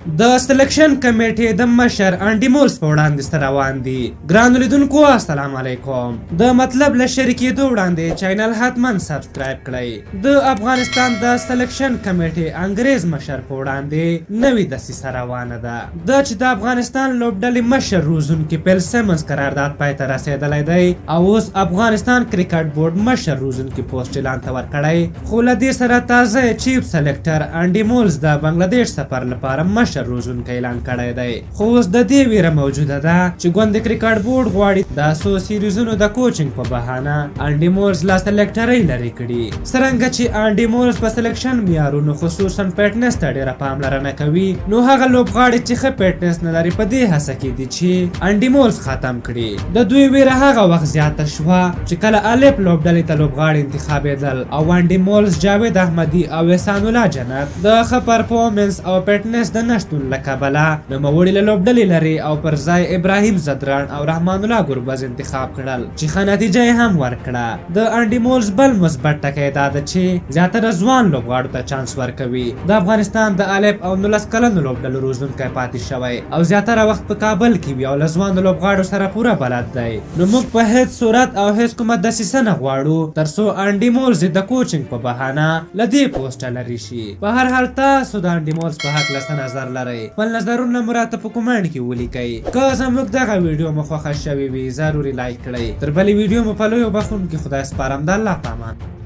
د سلیکشن کمیټې د مشر انډي مولز په وړاندې ستر روان دي. ګرانو لیدونکو السلام علیکم. د مطلب له شریکېدو وړاندې چینل حتما سبسکرایب کړئ. د افغانستان د سلیکشن کمیټې انګریز مشر په وړاندې نوې دسیسه روانه ده. د چې د افغانستان لوبډلې مشر روزونکي پیل سیمنز قرارداد پای ته رسېدلی دی او اوس افغانستان کرکټ بورډ مشر روزونکي پوسټ اعلان ته ورکړی. خو له دې سره تازه چیف سلیکټر انډي مولز د بنګلادیش سفر لپاره مشر روزونکی اعلان کړی دی. خو اوس د دې ویره موجوده ده چې ګوند کرکټ بورډ غواړي د څو سیریزونو د کوچنګ په بهانه انډي مولز له سلیکټرۍ لرې کړي. څرنګه چې انډي مولز په سلیکشن معیارونو خصوصا فټنس ته ډېره پاملرنه کوي، نو هغه لوبغاړي چې ښه فټنس نه لري په دې هڅه کې دي چې انډي مولز ختم کړي. د دوی ویره هغه وخت زیاته شوه چې کله الف لوبډلې ته لوبغاړي انتخابېدل او انډي مولز، جاوید احمدي او احسان الله جنت د ښه پرفارمنس او فټنس د نشتون له کبله نوموړي له لوبډلې لري او پر ځای ابراهیم زدران او رحمان الله ګربز انتخاب کړل چې ښه نتیجه یې هم ورکړه. د انډي مولز بل مثبت ټکی دا ده چې زیاتره ځوان لوبغاړو ته چانس ورکوي. د افغانستان د الف او 19 کلنو لوبډلو روزونکی پاتې شوی او زیاتره وخت په کابل کې وي او له ځوانو لوبغاړو سره پوره بلد دی. نو موږ په هیڅ صورت او هیڅ کومه دسیسه نه غواړو تر څو انډي مولز د کوچنګ په بهانه له دې پوسټه لرې شي. په هر حال تاسو د انډي مولز په هکله څه نظر لرئ؟ خپل نظرونه مو راته په کومنټ کې ولیکئ. که زموږ دغه ویډیو مو خوښه شوې وي ضروري لایک کړئ. تر بلې ویډیو مو په لویو بخښونکي خدای سپارم. د الله په امان.